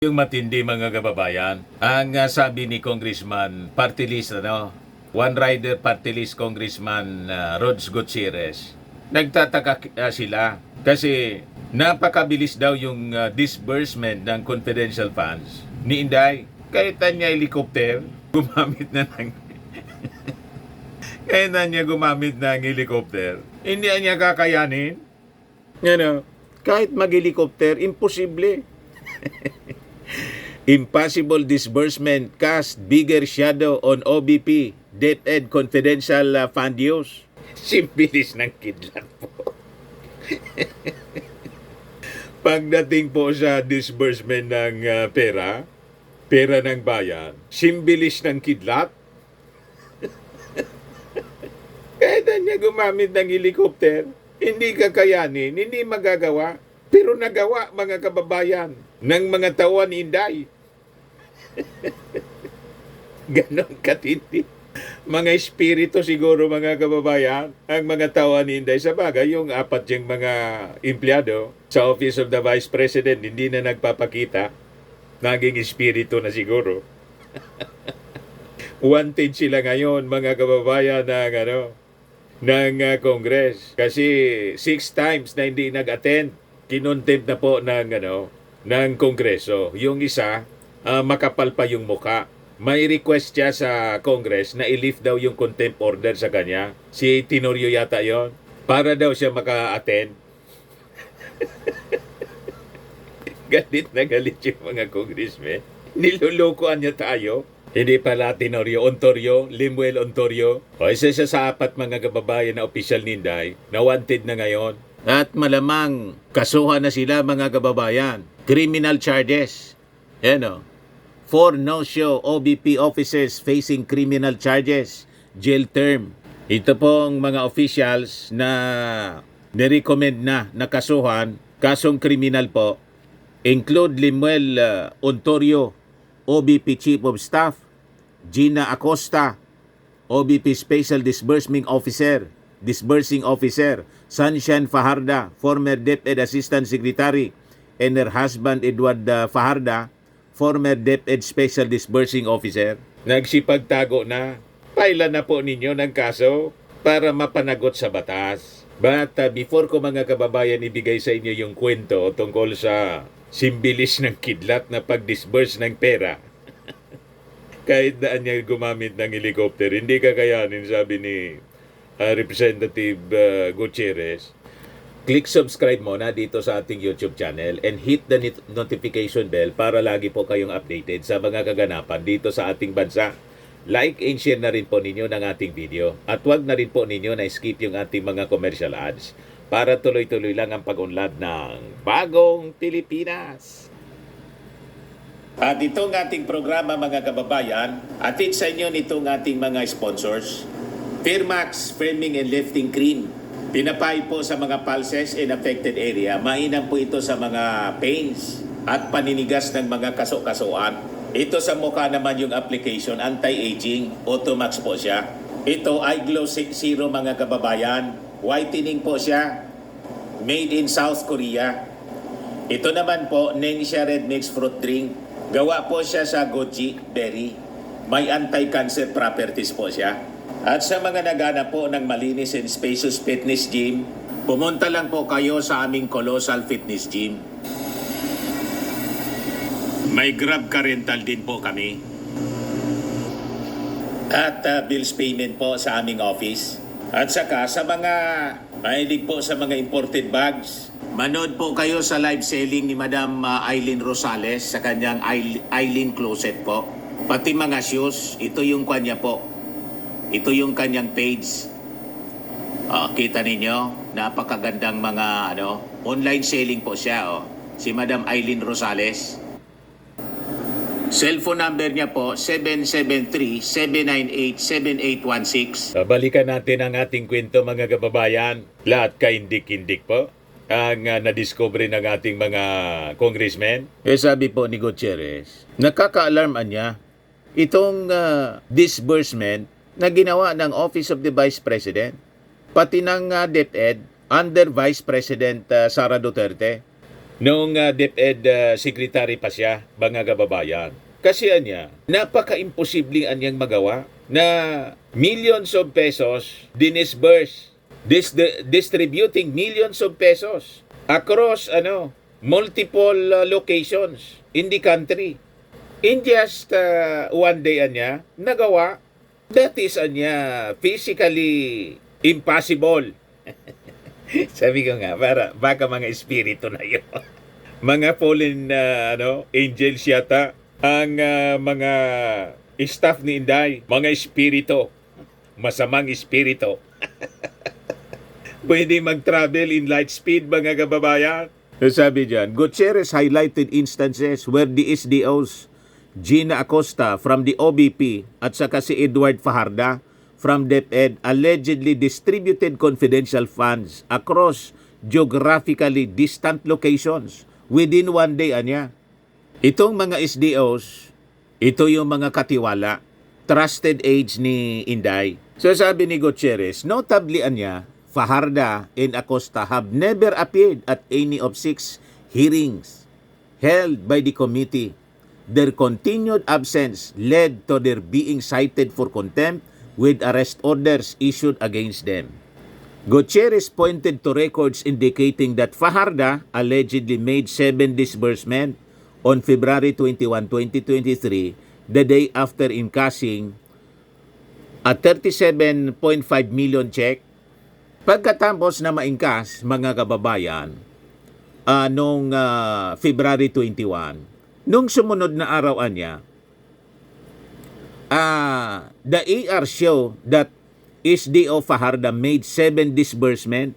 Yung matindi mga kababayan, ang sabi ni Congressman Party List, One Rider Party List Congressman Rods Gutierrez, nagtataka sila kasi napakabilis daw yung disbursement ng confidential funds ni Inday. Kahit niya helicopter, gumamit na ng kahit niya gumamit ng helicopter, hindi niya kakayanin. Kahit mag-helicopter, imposible. Impossible disbursement cast bigger shadow on OBP DepEd confidential fund use. Simbilis ng Kidlat po. Pagdating po sa disbursement ng pera ng bayan, simbilis ng Kidlat. Kahit niya gumamit ng helicopter, hindi kakayanin, hindi magagawa. Pero nagawa mga kababayan ng mga tawa ni Inday. Ganon katindi. Mga espiritu siguro mga kababayan, ang mga tawa ni Inday. Sa bagay, yung apat yung mga empleyado sa Office of the Vice President, hindi na nagpapakita. Naging espiritu na siguro. Wanted sila ngayon mga kababayan ng Congress. Kasi 6 times na hindi nag-attend. Kinontempt na po ng Kongreso. Yung isa, makapal pa yung muka. May request siya sa Congress na i-lift daw yung contempt order sa kanya. Si Tenorio yata yon, para daw siya maka-attend. Galit na galit yung mga congressmen. Nilulukuan niya tayo. Hindi pala Tenorio, Ontorio, Limuel Ontorio. O isa siya sa apat mga kababayan na opisyal ni Inday na wanted na ngayon. At malamang kasuhan na sila mga kababayan. Criminal charges. 4 no-show OBP officers facing criminal charges. Jail term. Ito pong mga officials na nirecommend na kasuhan. Kasong kriminal po. Include Limuel Ontorio, OBP Chief of Staff. Gina Acosta, OBP Special Disbursing Officer. Sunshine Fajarda, former DepEd Assistant Secretary, and her husband Edward Fajarda, former DepEd Special Disbursing Officer. Nagsipagtago na. Pailan na po ninyo ng kaso para mapanagot sa batas. But before ko mga kababayan ibigay sa inyo yung kwento tungkol sa simbilis ng Kidlat na pag-disburse ng pera, kahit daan niya gumamit ng helicopter, hindi kakayanin, sabi ni Representative Gutierrez. Click subscribe muna dito sa ating YouTube channel and hit the notification bell para lagi po kayong updated sa mga kaganapan dito sa ating bansa. Like and share na rin po ninyo ng ating video. At huwag na rin po ninyo na skip yung ating mga commercial ads para tuloy-tuloy lang ang pag-unlad ng Bagong Pilipinas. At itong ating programa mga kababayan, atid sa inyo nitong ating mga sponsors. Firmax Firming and Lifting Cream. Pinapay po sa mga pulses in affected area. Mainam po ito sa mga pains at paninigas ng mga kaso-kasuan. Ito sa mukha naman yung application, anti-aging, Automax po siya. Ito ay Glow 60 mga kababayan. Whitening po siya. Made in South Korea. Ito naman po, Nengxia Red Mix Fruit Drink. Gawa po siya sa goji berry. May anti-cancer properties po siya. At sa mga naghanap po ng malinis and spacious fitness gym, pumunta lang po kayo sa aming Colossal Fitness Gym. May Grab car rental din po kami. At bills payment po sa aming office. At saka sa mga mahilig po sa mga imported bags, manood po kayo sa live selling ni Madam Eileen Rosales sa kanyang Eileen Closet po. Pati mga shoes, ito yung kanya po. Ito yung kanyang page. Kita ninyo, napakagandang mga online selling po siya. Si Madam Eileen Rosales. Cellphone number niya po, 773-798-7816. Balikan natin ang ating kwento mga kababayan. Lahat kaindik-indik po ang nadiscover ng ating mga congressmen. Sabi po ni Gutierrez, nakaka-alarman niya itong disbursement na ginawa ng Office of the Vice President, pati ng DepEd under Vice President Sara Duterte. Nung DepEd secretary pa siya, mga kababayan. Kasi anya, napaka-imposibleng anyang magawa na millions of pesos dinisburse, distributing millions of pesos across multiple locations in the country. In just one day anya, nagawa. That is anya physically impossible. Sabi ko nga, baka mga espiritu na yun. Mga fallen angels yata ang mga staff ni Inday, mga espiritu, masamang espiritu. Pwede mag-travel in light speed, mga kababayan. Sabi dyan, Gutierrez highlighted instances where the SDOs Gina Acosta from the OBP at saka si Edward Fajarda from DepEd allegedly distributed confidential funds across geographically distant locations within one day anya. Itong mga SDOs, ito yung mga katiwala, trusted aides ni Inday. So sabi ni Gutierrez, notably anya, Fajarda and Acosta have never appeared at any of 6 hearings held by the committee. Their continued absence led to their being cited for contempt with arrest orders issued against them. Gutierrez pointed to records indicating that Fajarda allegedly made 7 disbursements on February 21, 2023, the day after encashing a 37.5 million check. Pagkatapos na ma-encash, mga kababayan, noong February 21, nung sumunod na araw niya, the AR show that SDO Fajarda made 7 disbursement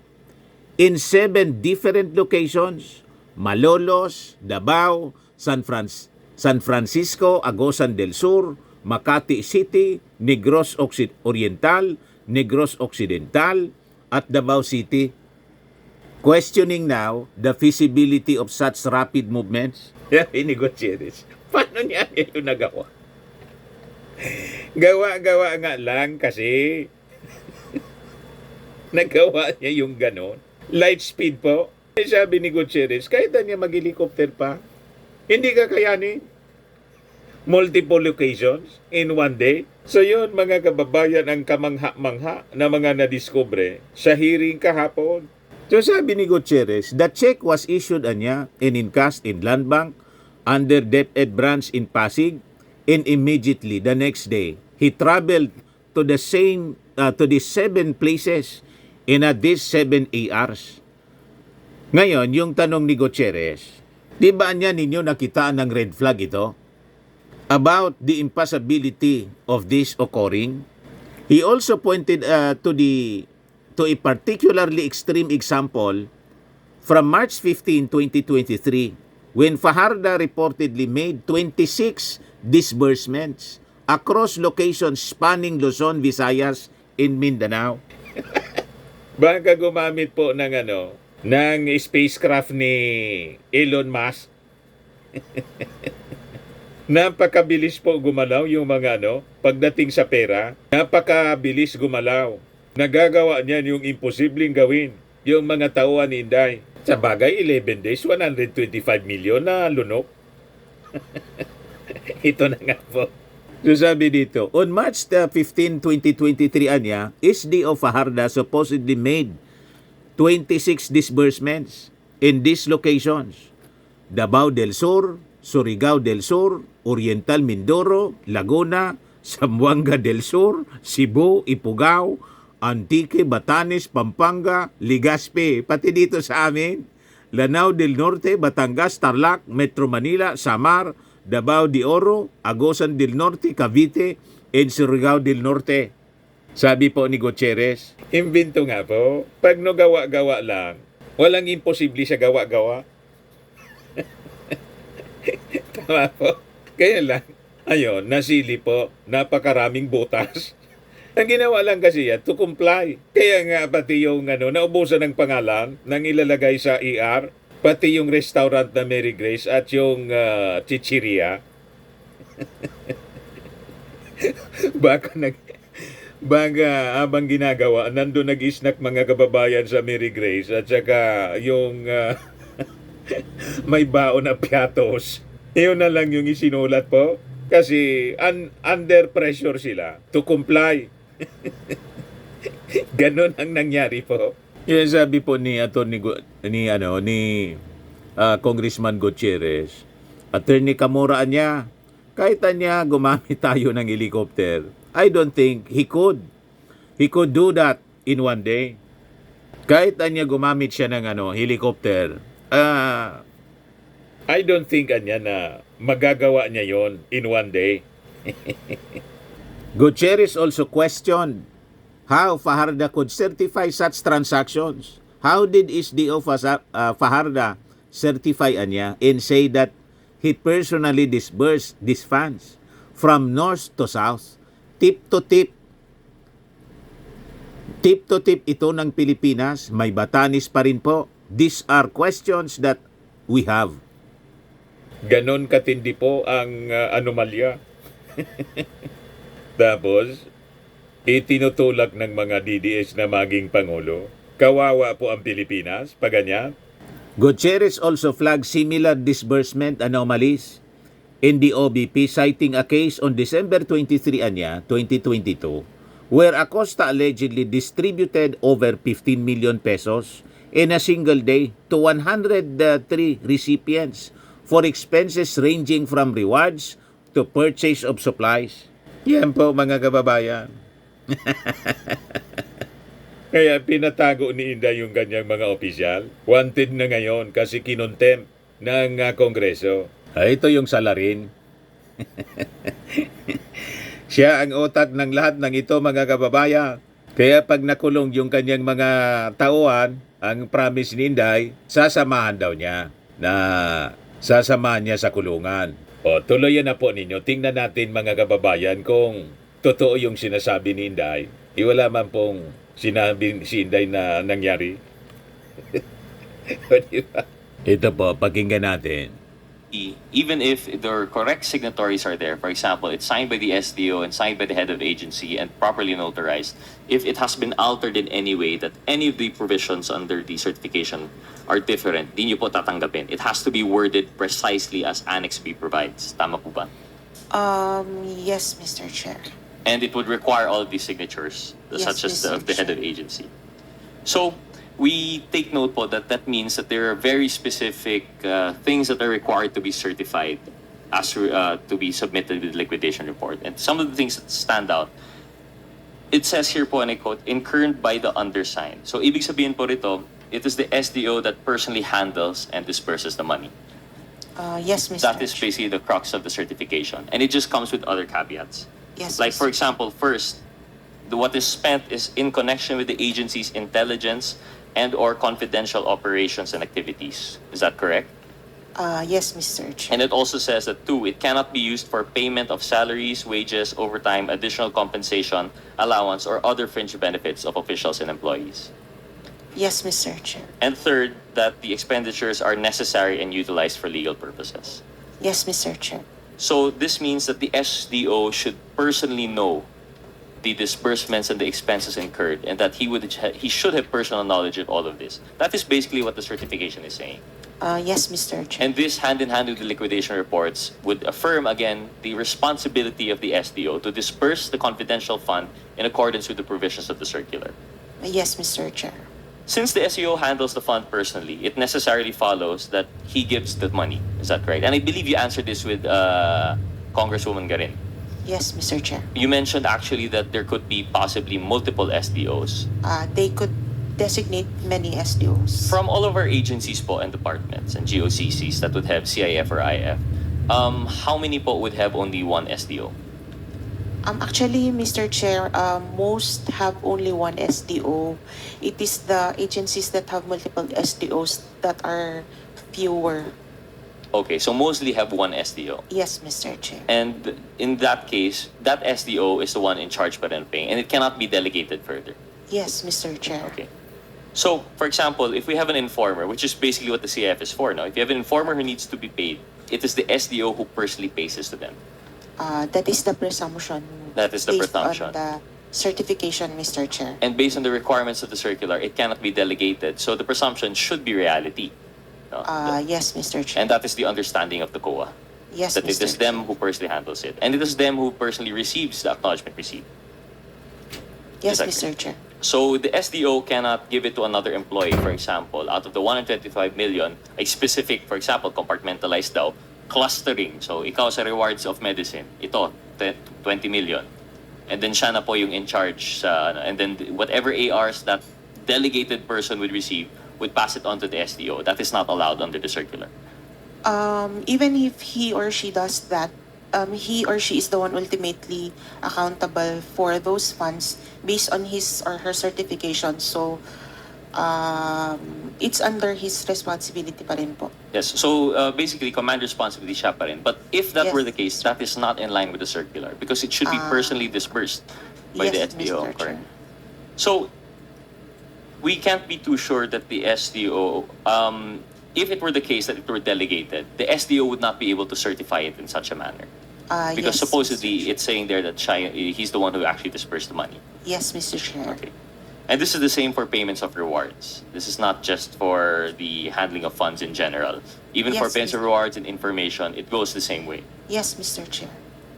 in 7 different locations: Malolos, Davao, San Francisco, Agusan del Sur, Makati City, Negros Oriental, Negros Occidental, at Davao City. Questioning now the feasibility of such rapid movements. Ini Gutierrez, paano niya yung nagawa? Gawa-gawa nga lang kasi nagawa niya yung ganon. Light speed po. Sabi ni Gutierrez, kahit na niya mag-helicopter pa, hindi kakayanin. Multiple locations in one day. So yun, mga kababayan, ang kamangha-mangha na mga nadiskubre sa hearing kahapon. So sabi ni Gutierrez, the check was issued anya and encashed in Land Bank under DepEd branch in Pasig, and immediately the next day, he traveled to the 7 places in these 7 ARs. Ngayon, yung tanong ni Gutierrez, di ba niya ninyo nakitaan ng red flag ito? About the impossibility of this occurring. He also pointed to a particularly extreme example from March 15, 2023, when Fajarda reportedly made 26 disbursements across locations spanning Luzon, Visayas, and Mindanao. Baka gumamit po ng spacecraft ni Elon Musk. Napakabilis po gumalaw yung mga pagdating sa pera, napakabilis gumalaw. Nagagawa niyan yung imposibleng gawin, yung mga tauhan ni Inday. Sa bagay, 11 days, 125 million na lunok. Ito na nga po. So sabi dito, on March 15, 2023 anya, SDO Fajarda supposedly made 26 disbursements in these locations: Davao del Sur, Surigao del Sur, Oriental Mindoro, Laguna, Zamboanga del Sur, Cebu, Ifugao, Antique, Batanes, Pampanga, Legazpi, pati dito sa amin, Lanao del Norte, Batangas, Tarlac, Metro Manila, Samar, Davao de Oro, Agusan del Norte, Cavite, and Surigao del Norte. Sabi po ni Gutierrez, imbento nga po, pag gawa-gawa lang, walang imposible sa gawa-gawa. Tama po. Kaya lang, ayun, nasili po, napakaraming butas. Ang ginawa lang kasi yan, to comply. Kaya nga pati yung naubusan ng pangalan nang ilalagay sa ER, pati yung restaurant na Mary Grace at yung chichiria. Baka habang ginagawa, nandun nag-snack mga kababayan sa Mary Grace at saka yung may baon na piatos. Yun na lang yung isinulat po. Kasi under pressure sila to comply. Ganon ang nangyari po. Yung sabi po ni Congressman Gutierrez, Attorney Camora niya, kahit niya gumamit tayo ng helicopter, I don't think he could. He could do that in one day. Kahit niya gumamit siya ng helicopter, I don't think na magagawa niya yon in one day. Gutierrez also questioned how Fajarda could certify such transactions. How did SDO Fajarda certify niya and say that he personally disbursed these funds from north to south, tip to tip. Tip to tip ito ng Pilipinas, may Batanes pa rin po. These are questions that we have. Ganon katindi po ang anomalya. Tapos, itinutulak ng mga DDS na maging Pangulo. Kawawa po ang Pilipinas, paganyan. Gutierrez also flagged similar disbursement anomalies in the OBP, citing a case on December 23, 2022, where Acosta allegedly distributed over 15 million pesos in a single day to 103 recipients for expenses ranging from rewards to purchase of supplies. Yan po mga kababayan. Kaya pinatago ni Inday yung kanyang mga opisyal. Wanted na ngayon kasi kinontempt ng Kongreso. Ito yung salarin. Siya ang otak ng lahat ng ito mga kababayan. Kaya pag nakulong yung kanyang mga tauhan, ang promise ni Inday, sasamahan daw niya na sasamahan niya sa kulungan. O tuloy na po ninyo. Tingnan natin mga kababayan kung totoo yung sinasabi ni Inday. Wala man pong sinabi si Inday na nangyari. Ito po, pakinggan natin. Even if the correct signatories are there, for example, it's signed by the SDO and signed by the head of agency and properly notarized, if it has been altered in any way that any of the provisions under the certification are different, di nyo po tatanggapin. It has to be worded precisely as Annex B provides. Tama po ba? Yes, Mr. Chair. And it would require all of these signatures, Yes, such as Mr. the head of agency. So, we take note po that means that there are very specific things that are required to be certified as to be submitted with the liquidation report. And some of the things that stand out, it says here po, and I quote, incurred by the undersigned. So, ibig sabihin po rito, it is the SDO that personally handles and disperses the money. Yes, Mr. That is basically the crux of the certification. And it just comes with other caveats. Yes, Like, for Mr. example, first, what is spent is in connection with the agency's intelligence and or confidential operations and activities. Is that correct? Yes, Mr. Chair. And it also says that, two, it cannot be used for payment of salaries, wages, overtime, additional compensation, allowance, or other fringe benefits of officials and employees. Yes, Mr. Chair. And third, that the expenditures are necessary and utilized for legal purposes. Yes, Mr. Chair. So this means that the SDO should personally know the disbursements and the expenses incurred, and that he should have personal knowledge of all of this. That is basically what the certification is saying. Yes, Mr. Chair. And this, hand in hand with the liquidation reports, would affirm again the responsibility of the SDO to disperse the confidential fund in accordance with the provisions of the circular. Yes, Mr. Chair. Since the SEO handles the fund personally, it necessarily follows that he gives the money. Is that correct? And I believe you answered this with Congresswoman Garin. Yes, Mr. Chair. You mentioned actually that there could be possibly multiple SDOs. They could designate many SDOs. From all of our agencies po and departments and GOCCs that would have CIF or IF, how many po would have only one SDO? Actually, Mr. Chair, most have only one SDO. It is the agencies that have multiple SDOs that are fewer. Okay, so mostly have one SDO. Yes, Mr. Chair. And in that case, that SDO is the one in charge pa rin paying, and it cannot be delegated further. Yes, Mr. Chair. Okay. So, for example, if we have an informer, which is basically what the CIF is for now, if you have an informer who needs to be paid, it is the SDO who personally pays this to them. That is the presumption. That is the based presumption. on the certification, Mr. Chair. And based on the requirements of the circular, it cannot be delegated. So the presumption should be reality. No? Yes, Mr. Chair. And that is the understanding of the COA. Yes, That it Mr. is them who personally handles it. And it is them who personally receives the acknowledgement receipt. Yes, Is that Mr. Chair. So the SDO cannot give it to another employee, for example, out of the 125 million, a specific, for example, compartmentalized daw, clustering. So ikaw sa rewards of medicine, ito, 20 million. And then siya na po yung in charge sa, and then whatever ARs that delegated person would receive would pass it on to the SDO. That is not allowed under the circular. Even if he or she does that, he or she is the one ultimately accountable for those funds based on his or her certification. So, it's under his responsibility pa rin po. Yes, so basically command responsibility siya pa rin. But if that Yes. were the case, that is not in line with the circular because it should be personally disbursed by the Yes, SDO. Mr. Correct. Chair. So we can't be too sure that the SDO, if it were the case that it were delegated, the SDO would not be able to certify it in such a manner. Because Yes, supposedly Mr. Chair. it's saying there that he's the one who actually dispersed the money. Yes, Mr. Chair. Okay. And this is the same for payments of rewards. This is not just for the handling of funds in general. Even for Yes, payments of Mr. rewards and information, it goes the same way. Yes, Mr. Chair.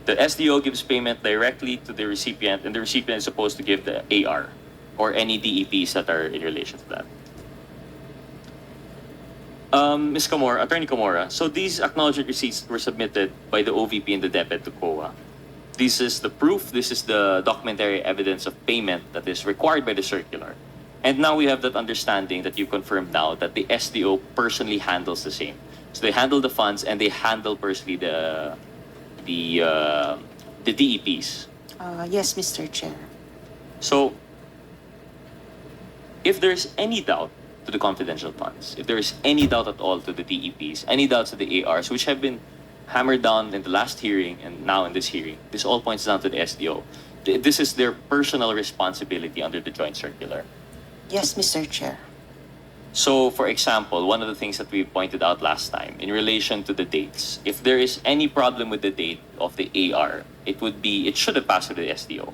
The SDO gives payment directly to the recipient, and the recipient is supposed to give the AR or any DEPs that are in relation to that. Ms. Camora, Attorney Camora, so these acknowledgement receipts were submitted by the OVP and the DepEd to COA. This is the proof, this is the documentary evidence of payment that is required by the circular. And now we have that understanding that you confirmed now that the SDO personally handles the same. So they handle the funds and they handle personally the DEPs. Yes, Mr. Chair. So, if there's any doubt to the confidential funds, if there is any doubt at all to the DEPs, any doubts to the ARs, which have been hammered down in the last hearing and now in this hearing, this all points down to the SDO. This is their personal responsibility under the joint circular. Yes, Mr. Chair. So, for example, one of the things that we pointed out last time in relation to the dates, if there is any problem with the date of the AR, it should have passed to the SDO.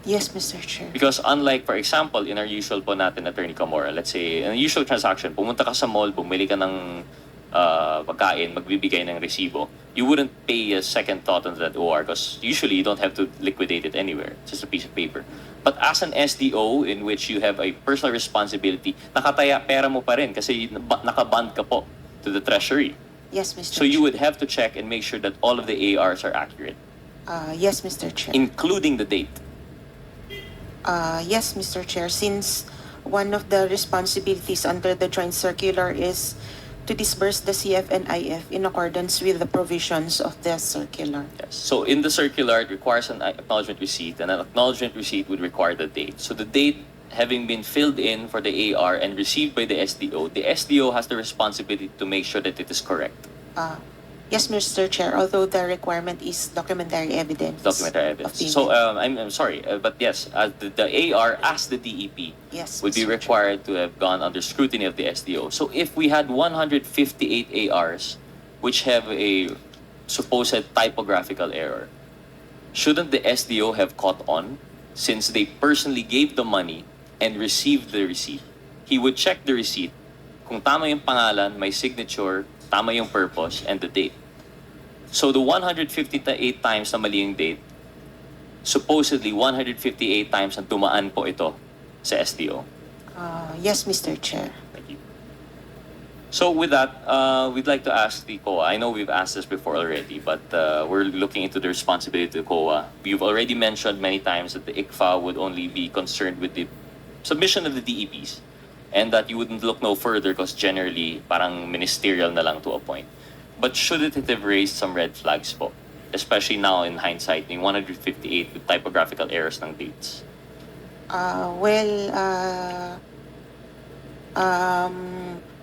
Yes, Mr. Chair. Because unlike, for example, in our usual po natin, Attorney Camora, let's say, in a usual transaction, pumunta ka sa mall, bumili ka ng pagkain, magbibigay ng resibo, you wouldn't pay a second thought on that OR because usually you don't have to liquidate it anywhere. It's just a piece of paper. But as an SDO in which you have a personal responsibility, nakataya pera mo pa rin kasi nakaband ka po to the treasury. Yes, Mr. So you Chair. would have to check and make sure that all of the ARs are accurate, Yes, Mr. Chair. including the date. Yes, Mr. Chair. Since one of the responsibilities under the joint circular is to disburse the CF and IF in accordance with the provisions of the circular. Yes. So in the circular, it requires an acknowledgement receipt, and an acknowledgement receipt would require the date. So the date having been filled in for the AR and received by the SDO has the responsibility to make sure that it is correct. Yes, Mr. Chair, although the requirement is documentary evidence. Documentary of evidence. payment. So I'm sorry, but yes, the AR as the DEP Yes, would be Mr. Chair. required to have gone under scrutiny of the SDO. So if we had 158 ARs which have a supposed typographical error, shouldn't the SDO have caught on since they personally gave the money and received the receipt? He would check the receipt. Kung tama yung pangalan, may signature, tama yung purpose, and the date. So the 158 times na mali yung date, supposedly 158 times na dumaan po ito sa SDO. Yes, Mr. Chair. Thank you. So with that, we'd like to ask the COA. I know we've asked this before already, but we're looking into the responsibility of the COA. You've already mentioned many times that the ICFA would only be concerned with the submission of the DEPs and that you wouldn't look no further because generally parang ministerial na lang to a point. But should it have raised some red flags po? Especially now in hindsight, yung 158 with typographical errors ng dates.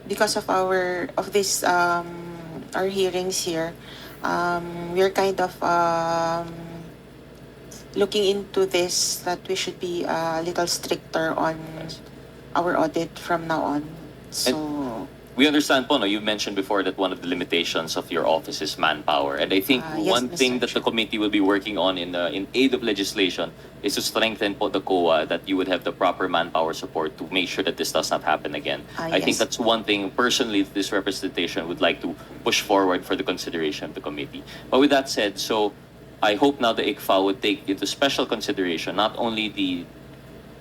Because of our hearings here, we're kind of looking into this, that we should be a little stricter on our audit from now on. So we understand po, no, you mentioned before that one of the limitations of your office is manpower. And I think Yes, one thing Mr. that the committee will be working on in aid of legislation is to strengthen po the COA, that you would have the proper manpower support to make sure that this does not happen again. I think Yes. that's one thing personally this representation would like to push forward for the consideration of the committee. But with that said, so I hope now the ICFA would take into special consideration not only the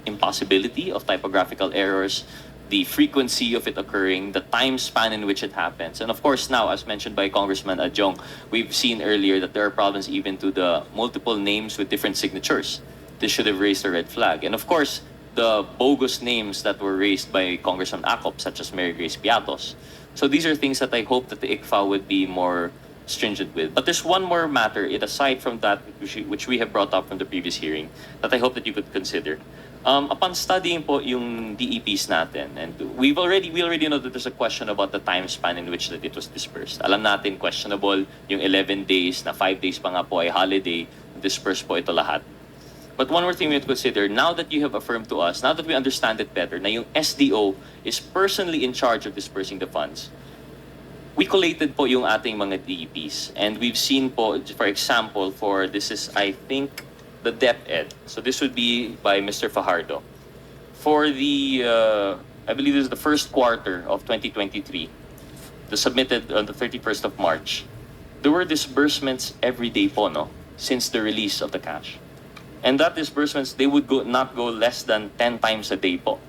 impossibility of typographical errors, the frequency of it occurring, the time span in which it happens. And of course now, as mentioned by Congressman Adjong, we've seen earlier that there are problems even to the multiple names with different signatures. This should have raised a red flag. And of course, the bogus names that were raised by Congressman Acop, such as Mary Grace Piatos. So these are things that I hope that the ICFA would be more stringent with. But there's one more matter, aside from that, which we have brought up from the previous hearing, that I hope that you could consider. Upon studying po yung DEPs natin, and we already know that there's a question about the time span in which that it was dispersed. Alam natin, questionable yung 11 days, na 5 days pa nga po ay holiday, dispersed po ito lahat. But one more thing we have to consider, now that you have affirmed to us, now that we understand it better, na yung SDO is personally in charge of dispersing the funds, we collated po yung ating mga DEPs. And we've seen po, for example, this is, I think, the DepEd. So this would be by Mr. Fajardo. For I believe this is the first quarter of 2023, submitted on the 31st of March, there were disbursements every day po, no? Since the release of the cash. And that disbursements, they would not go less than 10 times a day po.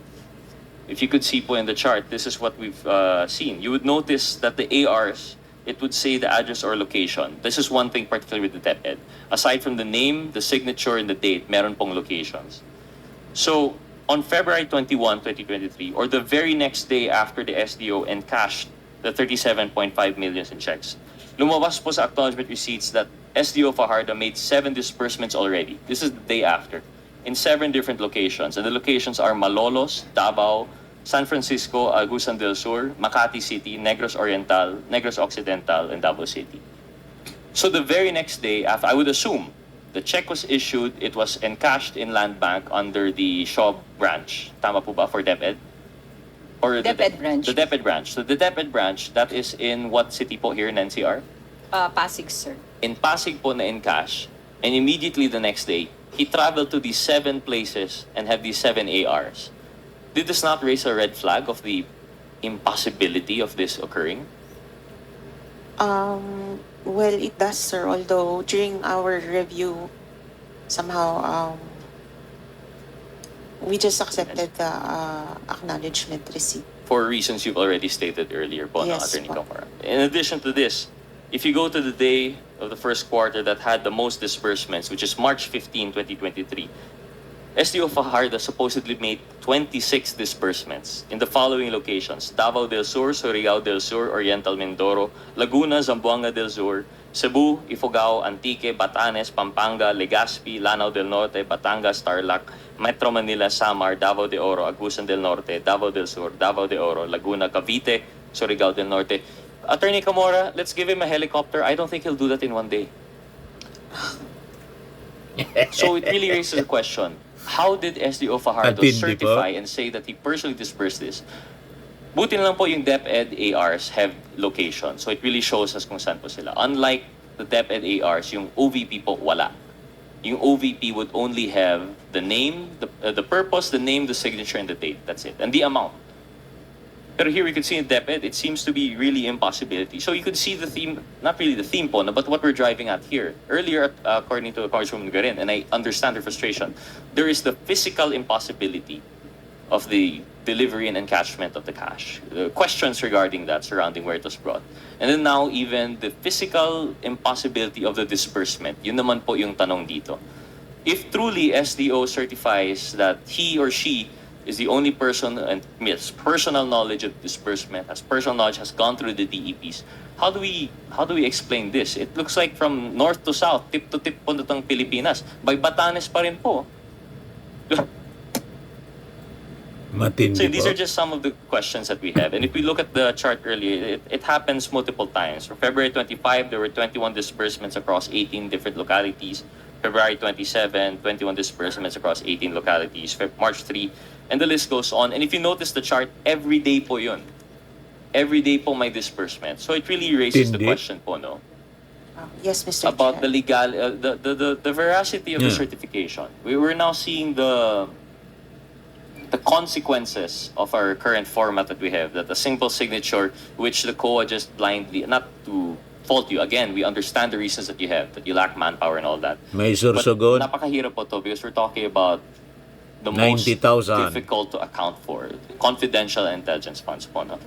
If you could see po in the chart, this is what we've seen. You would notice that the ARs, it would say the address or location. This is one thing particularly with the DepEd. Aside from the name, the signature, and the date, meron pong locations. So, on February 21, 2023, or the very next day after the SDO encashed the 37.5 million in checks, lumabas po sa acknowledgement receipts that SDO Fajardo made 7 disbursements already. This is the day after, in 7 different locations. And the locations are Malolos, Davao, San Francisco, Agusan del Sur, Makati City, Negros Oriental, Negros Occidental, and Davao City. So the very next day, after, I would assume, the check was issued, it was encashed in Land Bank under the Shaw branch. Tama po ba for DepEd? Or DepEd branch. The DepEd branch. So the DepEd branch, that is in what city po here in NCR? Pasig, sir. In Pasig po na encash, and immediately the next day, he traveled to these 7 places and had these 7 ARs. Did this not raise a red flag of the impossibility of this occurring? Well, it does, sir. Although during our review, somehow we just accepted the acknowledgement receipt. For reasons you've already stated earlier po, no, Yes, Attorney po. Camara. In addition to this, if you go to the day of the first quarter that had the most disbursements, which is March 15, 2023, SDO Fajardo supposedly made 26 disbursements in the following locations: Davao del Sur, Surigao del Sur, Oriental Mindoro, Laguna, Zamboanga del Sur, Cebu, Ifugao, Antique, Batanes, Pampanga, Legazpi, Lanao del Norte, Batangas, Tarlac, Metro Manila, Samar, Davao de Oro, Agusan del Norte, Davao del Sur, Davao de Oro, Laguna, Cavite, Surigao del Norte. Attorney Camora, let's give him a helicopter. I don't think he'll do that in one day. So it really raises the question, how did SDO Fajardo Atindi po. certify and say that he personally disbursed this? Buti na lang po yung DepEd ARs have location. So it really shows us kung saan po sila. Unlike the DepEd ARs, yung OVP po wala. Yung OVP would only have the name, the purpose, the name, the signature, and the date. That's it. And the amount. Pero here we could see in DepEd, it seems to be really impossibility. So you could see the theme, not really the theme po, but what we're driving at here. Earlier, according to Congresswoman Garin, and I understand her frustration, there is the physical impossibility of the delivery and encashment of the cash. The questions regarding that, surrounding where it was brought. And then now, even the physical impossibility of the disbursement. Yun naman po yung tanong dito. If truly SDO certifies that he or she is the only person and has personal knowledge of disbursement, has personal knowledge, has gone through the DEPs, how do we explain this? It looks like from north to south, tip to tip po nitong Pilipinas. By Batanes pa rin po. Matindi So these po. are just some of the questions that we have. And if we look at the chart earlier, it happens multiple times. For February 25, there were 21 disbursements across 18 different localities. February 27, 21 disbursements across 18 localities. March 3, and the list goes on. And if you notice the chart, every day po yun. every day po may disbursement. So it really raises the Tindi. question po, no? Yes, Mr. About Chair. the legal, the veracity of the Yeah. certification. We're now seeing the consequences of our current format that we have, that a simple signature which the COA just blindly, not to fault you, again, we understand the reasons that you have, that you lack manpower and all that. May But sursugod. napakahirap po to because we're talking about the 90,000. most difficult to account for, confidential intelligence funds po, no?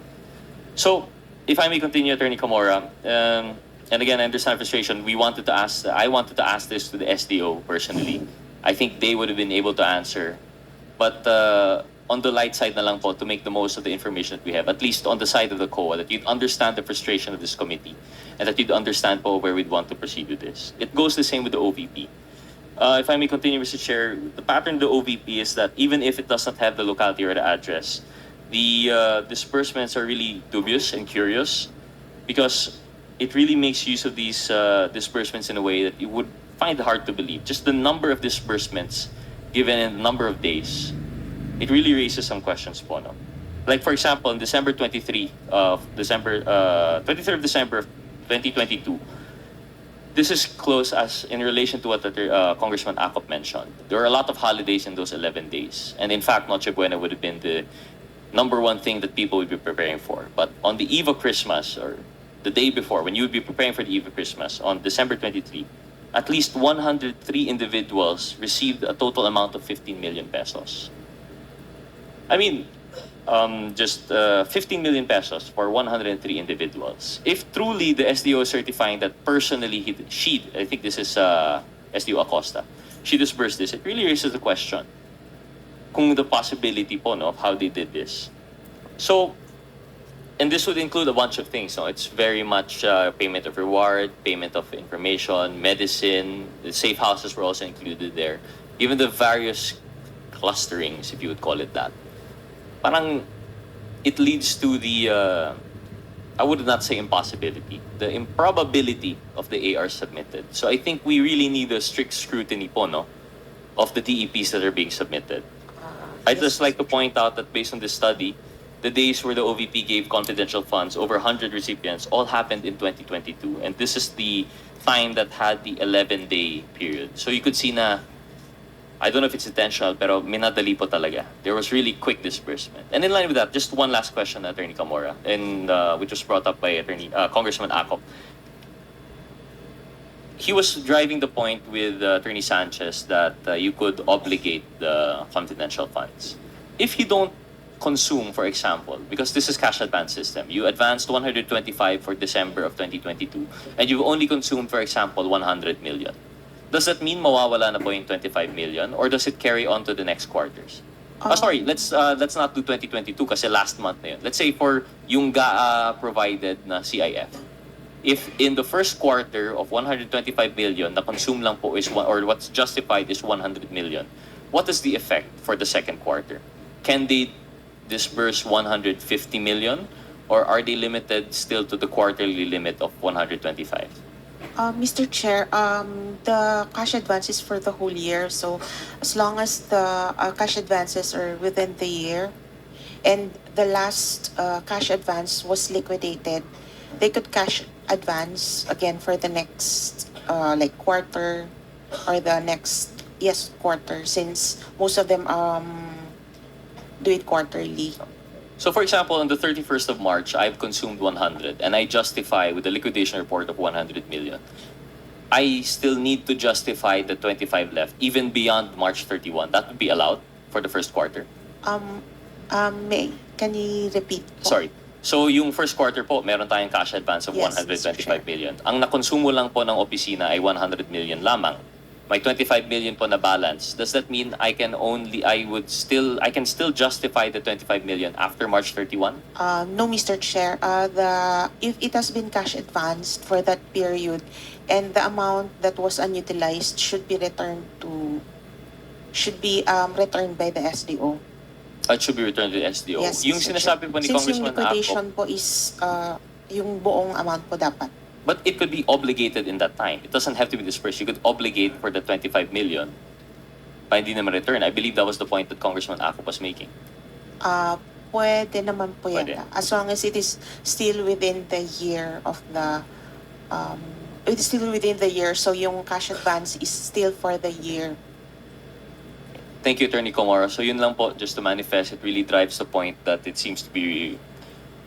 So, if I may continue, Attorney Camora, and again, I understand frustration. I wanted to ask this to the SDO personally. I think they would have been able to answer. But on the light side na lang po, to make the most of the information that we have, at least on the side of the COA, that you'd understand the frustration of this committee and that you'd understand po where we'd want to proceed with this. It goes the same with the OVP. If I may continue, Mr. Chair, the pattern of the OVP is that even if it does not have the locality or the address, the disbursements are really dubious and curious because it really makes use of these disbursements in a way that you would find it hard to believe. Just the number of disbursements given in a number of days, it really raises some questions po, no? Like for example, on December 23rd of December of 2022, this is close as in relation to what Congressman Acop mentioned. There are a lot of holidays in those 11 days. And in fact, Noche Buena would have been the number one thing that people would be preparing for. But on the eve of Christmas, or the day before, when you would be preparing for the eve of Christmas, on December 23, at least 103 individuals received a total amount of 15 million pesos. I mean, just 15 million pesos for 103 individuals. If truly the SDO is certifying that personally I think this is SDO Acosta, she disbursed this, it really raises the question kung the possibility po, no, of how they did this. So, and this would include a bunch of things. No? It's very much payment of reward, payment of information, medicine. The safe houses were also included there. Even the various clusterings, if you would call it that. Parang it leads to the, I would not say impossibility, the improbability of the AR submitted. So I think we really need a strict scrutiny po, no, of the TEPs that are being submitted. I'd just like to point out that based on this study, the days where the OVP gave confidential funds, over 100 recipients, all happened in 2022. And this is the time that had the 11-day period. So you could see na, I don't know if it's intentional, pero minadali po talaga. There was really quick disbursement. And in line with that, just one last question, Attorney Camora, and which was brought up by Congressman Acop. He was driving the point with Attorney Sanchez that you could obligate the confidential funds. If you don't consume, for example, because this is cash advance system, you advanced 125 for December of 2022, and you've only consumed, for example, 100 million. Does that mean mawawala na po yung 25 million, or does it carry on to the next quarters? Sorry, let's not do 2022 kasi last month na yun. Let's say for yung GAA provided na CIF. If in the first quarter of 125 million, the consume lang po is or what's justified is 100 million, what is the effect for the second quarter? Can they disburse 150 million, or are they limited still to the quarterly limit of 125? Mr. Chair, the cash advances for the whole year. So as long as the cash advances are within the year and the last cash advance was liquidated, they could cash advance again for the next like quarter or the next quarter, since most of them do it quarterly. So for example, on the 31st of March, I've consumed 100 and I justify with the liquidation report of 100 million. I still need to justify the 25 left, even beyond March 31. That would be allowed for the first quarter. Can you repeat po? Sorry. So yung first quarter po, meron tayong cash advance of Yes, 125 million. Ang nakonsumo lang po ng opisina ay 100 million lamang. May 25 million po na balance. Does that mean I can still justify the 25 million after March 31? No, Mr. Chair. If it has been cash advanced for that period and the amount that was unutilized should be returned by the SDO. It should be returned to the SDO. Yes, Yung Mr. sinasabi po ni Since Congressman yung liquidation Acop, po is yung buong amount po dapat. but it could be obligated in that time. It doesn't have to be dispersed. You could obligate for the 25 million pa hindi naman return. I believe that was the point that Congressman Acop was making. Pwede naman po Pwede. yan. As long as it is still within the year of the, it's still within the year, so yung cash advance is still for the year. Thank you, Attorney Comoro. So yun lang po, just to manifest, it really drives the point that it seems to be,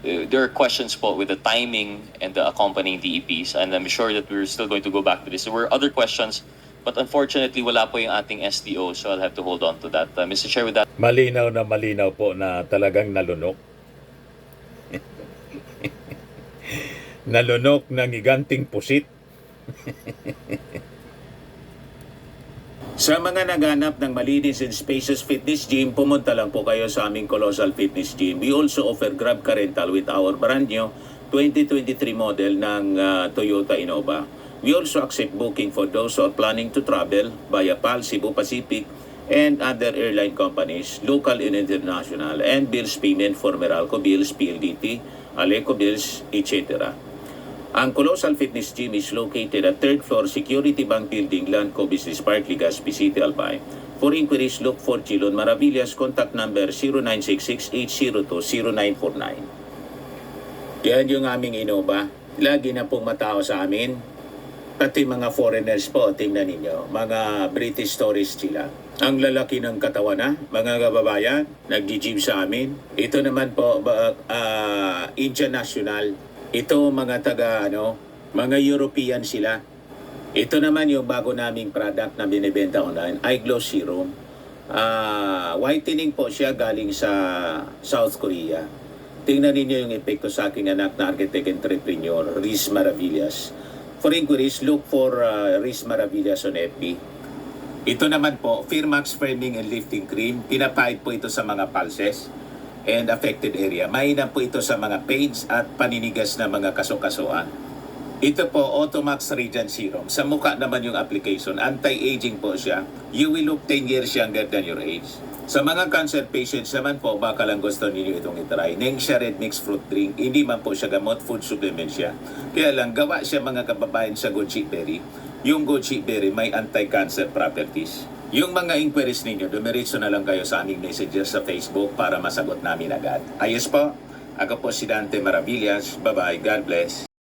there are questions po with the timing and the accompanying DEPs, and I'm sure that we're still going to go back to this. There were other questions, but unfortunately, wala po yung ating SDO, so I'll have to hold on to that. Mr. Chair, with that, Malinaw po na talagang nalunok. Nalunok ng giganting pusit. Sa mga naghanap ng malinis and spacious fitness gym, pumunta lang po kayo sa aming Colossal Fitness Gym. We also offer Grab Car Rental with our brand new 2023 model ng Toyota Innova. We also accept booking for those who are planning to travel via PAL, Cebu Pacific, and other airline companies, local and international, and bills payment for Meralco bills, PLDT, Aleco bills, etc. Ang Colossal Fitness Gym is located at 3rd floor Security Bank Building, Landco Business Park, Legazpi City, Albay. For inquiries, look for Chilon Maravillas. Contact number 0966-802-0949. Yan yung aming Innova. Lagi na pong matao sa amin. Pati mga foreigners po, tingnan ninyo. Mga British tourists sila. Ang lalaki ng katawan na, mga kababayan, nag-gym sa amin. Ito naman po, Indian National. Ito mga mga European sila. Ito naman yung bago naming product na binibenta online, Eye Glow Serum. Whitening po siya galing sa South Korea. Tingnan ninyo yung epekto sa aking anak na architect entrepreneur, Riz Maravillas. For inquiries, look for Riz Maravillas on FB. Ito naman po, Firmax Firming and Lifting Cream. Pinapahid po ito sa mga pulses and affected area. Mainam po ito sa mga pains at paninigas na mga kasukasuan. Ito po, Automax Radiant Serum. Sa mukha naman yung application. Anti-aging po siya. You will look 10 years younger than your age. Sa mga cancer patients naman po, baka lang gusto ninyo itong itry. Nengxia Red Mixed Fruit Drink. Hindi man po siya gamot, food supplement siya. Kaya lang, gawa siya mga kababayan sa goji berry. Yung goji berry may anti-cancer properties. Yung mga inquiries ninyo, dumiretso na lang kayo sa aming messages sa Facebook para masagot namin agad. Ayos po, ako po si Dante Maravillas. Bye-bye. God bless.